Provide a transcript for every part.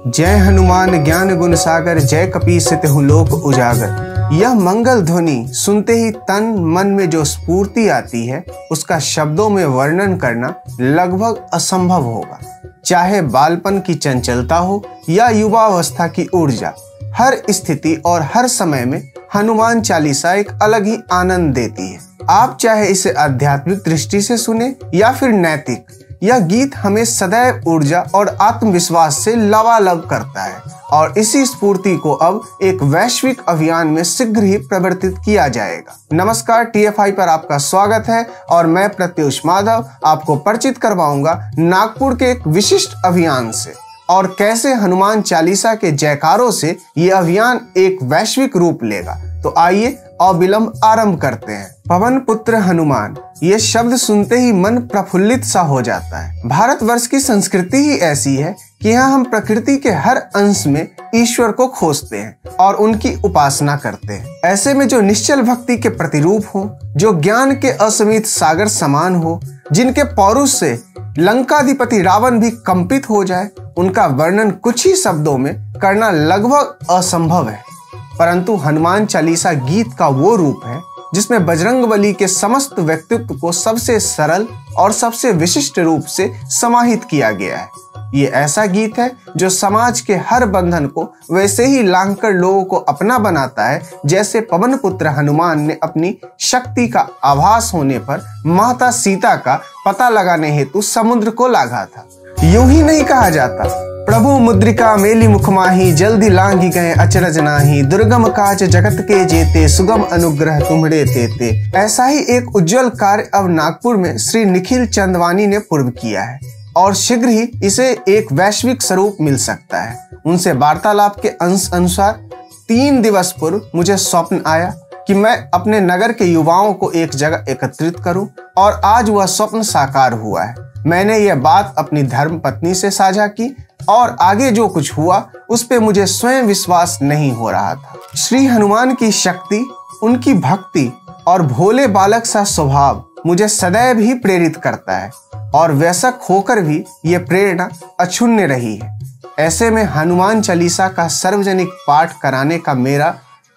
जय हनुमान ज्ञान गुण सागर, जय कपीस तिहुँ लोक उजागर। यह मंगल ध्वनि सुनते ही तन मन में जो स्फूर्ति आती है उसका शब्दों में वर्णन करना लगभग असंभव होगा। चाहे बालपन की चंचलता हो या युवावस्था की ऊर्जा, हर स्थिति और हर समय में हनुमान चालीसा एक अलग ही आनंद देती है। आप चाहे इसे आध्यात्मिक दृष्टि से सुने या फिर नैतिक, यह गीत हमें सदैव ऊर्जा और आत्मविश्वास से लबालब करता है और इसी स्फूर्ति को अब एक वैश्विक अभियान में शीघ्र ही प्रवर्तित किया जाएगा। नमस्कार, TFI पर आपका स्वागत है और मैं प्रत्युष माधव आपको परिचित करवाऊंगा नागपुर के एक विशिष्ट अभियान से और कैसे हनुमान चालीसा के जयकारों से ये अभियान एक वैश्विक रूप लेगा। तो आइए अविलंब आरंभ करते हैं। पवन पुत्र हनुमान, ये शब्द सुनते ही मन प्रफुल्लित सा हो जाता है। भारतवर्ष की संस्कृति ही ऐसी है कि यहाँ हम प्रकृति के हर अंश में ईश्वर को खोजते हैं और उनकी उपासना करते हैं। ऐसे में जो निश्चल भक्ति के प्रतिरूप हो, जो ज्ञान के असीमित सागर समान हो, जिनके पौरुष से लंकाधिपति रावण भी कंपित हो जाए, उनका वर्णन कुछ ही शब्दों में करना लगभग असंभव है। परंतु हनुमान चालीसा गीत का वो रूप है जिसमें बजरंगबली के समस्त व्यक्तित्व को सबसे सरल और सबसे विशिष्ट रूप से समाहित किया गया है। ये ऐसा गीत है जो समाज के हर बंधन को वैसे ही लांघकर लोगों को अपना बनाता है जैसे पवन पुत्र हनुमान ने अपनी शक्ति का आभास होने पर माता सीता का पता लगाने हेतु समुद्र को लांघा था। यूं ही नहीं कहा जाता, प्रभु मुद्रिका मेली मुखमाही, जल्दी लांघी गए अचरज नाही, दुर्गम काज जगत के जेते, सुगम अनुग्रह तुम्हरे तेते। ऐसा ही एक उज्जवल कार्य अब नागपुर में श्री निखिल चंदवानी ने पूर्व किया है और शीघ्र ही इसे एक वैश्विक स्वरूप मिल सकता है। उनसे वार्तालाप के अंश अनुसार 3 दिवस पूर्व मुझे स्वप्न आया कि मैं अपने नगर के युवाओं को एक जगह एकत्रित करूं और आज वह स्वप्न साकार हुआ है। मैंने यह बात अपनी धर्म पत्नी से साझा की और आगे जो कुछ हुआ उस पे मुझे स्वयं विश्वास नहीं हो रहा था। श्री हनुमान की शक्ति, उनकी भक्ति और भोले बालक सा स्वभाव मुझे सदैव ही प्रेरित करता है और वयस्क होकर भी ये प्रेरणा अक्षुण्ण रही है। ऐसे में हनुमान चालीसा का सार्वजनिक पाठ कराने का मेरा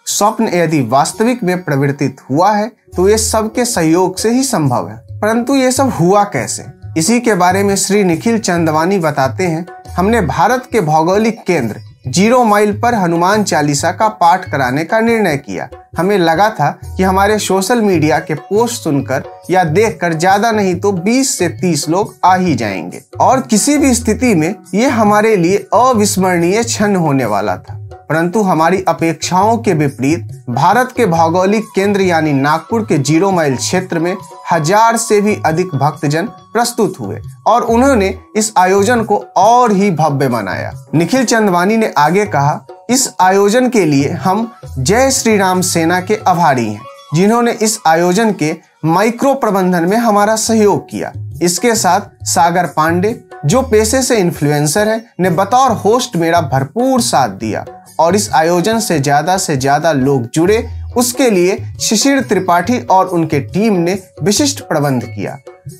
स्वप्न यदि वास्तविक में प्रवर्तित हुआ है तो ये सबके सहयोग से ही संभव है। परंतु ये सब हुआ कैसे, इसी के बारे में श्री निखिल चंदवानी बताते हैं। हमने भारत के भौगोलिक केंद्र 0 माइल पर हनुमान चालीसा का पाठ कराने का निर्णय किया। हमें लगा था कि हमारे सोशल मीडिया के पोस्ट सुनकर या देखकर ज्यादा नहीं तो 20 से 30 लोग आ ही जाएंगे और किसी भी स्थिति में ये हमारे लिए अविस्मरणीय क्षण होने वाला था। परंतु हमारी अपेक्षाओं के विपरीत भारत के भौगोलिक केंद्र यानी नागपुर के 0 माइल क्षेत्र में 1000 से भी अधिक भक्तजन प्रस्तुत हुए और उन्होंने इस आयोजन को और ही भव्य बनाया। निखिल चंदवानी ने आगे कहा, इस आयोजन के लिए हम जय श्री राम सेना के आभारी हैं जिन्होंने इस आयोजन के माइक्रो प्रबंधन में हमारा सहयोग किया। इसके साथ सागर पांडे जो पेशे से इन्फ्लुएंसर है ने बतौर होस्ट मेरा भरपूर साथ दिया और इस आयोजन से ज्यादा लोग जुड़े उसके लिए शिशिर त्रिपाठी और उनके टीम ने विशिष्ट प्रबंध किया।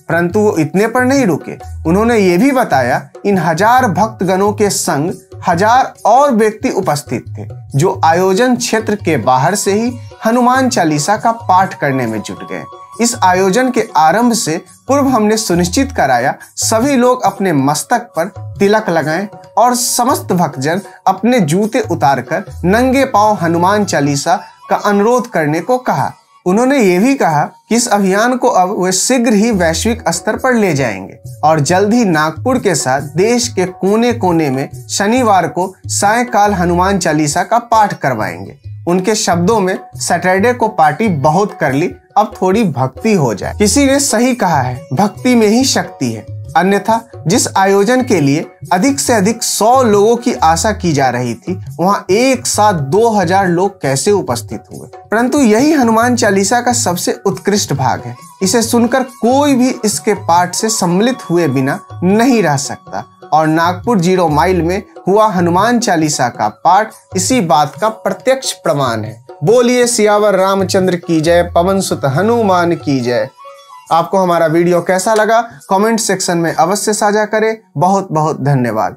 परंतु वो इतने पर नहीं रुके, उन्होंने ये भी बताया इन 1000 भक्तगणों के संग 1000 और व्यक्ति उपस्थित थे जो आयोजन क्षेत्र के बाहर से ही हनुमान चालीसा का पाठ करने में जुट गए। इस आयोजन के आरंभ से पूर्व हमने सुनिश्चित कराया सभी लोग अपने मस्तक पर तिलक लगाएं और समस्त भक्तजन अपने जूते उतारकर नंगे पांव हनुमान चालीसा का अनुरोध करने को कहा। उन्होंने ये भी कहा कि इस अभियान को अब वे शीघ्र ही वैश्विक स्तर पर ले जाएंगे और जल्द ही नागपुर के साथ देश के कोने कोने में शनिवार को सायंकाल हनुमान चालीसा का पाठ करवाएंगे। उनके शब्दों में सैटरडे को पार्टी बहुत कर ली, अब थोड़ी भक्ति हो जाए। किसी ने सही कहा है, भक्ति में ही शक्ति है। अन्यथा जिस आयोजन के लिए अधिक से अधिक 100 लोगों की आशा की जा रही थी वहां एक साथ 2000 लोग कैसे उपस्थित हुए। परंतु यही हनुमान चालीसा का सबसे उत्कृष्ट भाग है। इसे सुनकर कोई भी इसके पाठ से सम्मिलित हुए बिना नहीं रह सकता और नागपुर 0 माइल में हुआ हनुमान चालीसा का पाठ इसी बात का प्रत्यक्ष प्रमाण है। बोलिए सियावर रामचंद्र की जय, पवन सुत हनुमान की जय। आपको हमारा वीडियो कैसा लगा कमेंट सेक्शन में अवश्य साझा करें। बहुत बहुत धन्यवाद।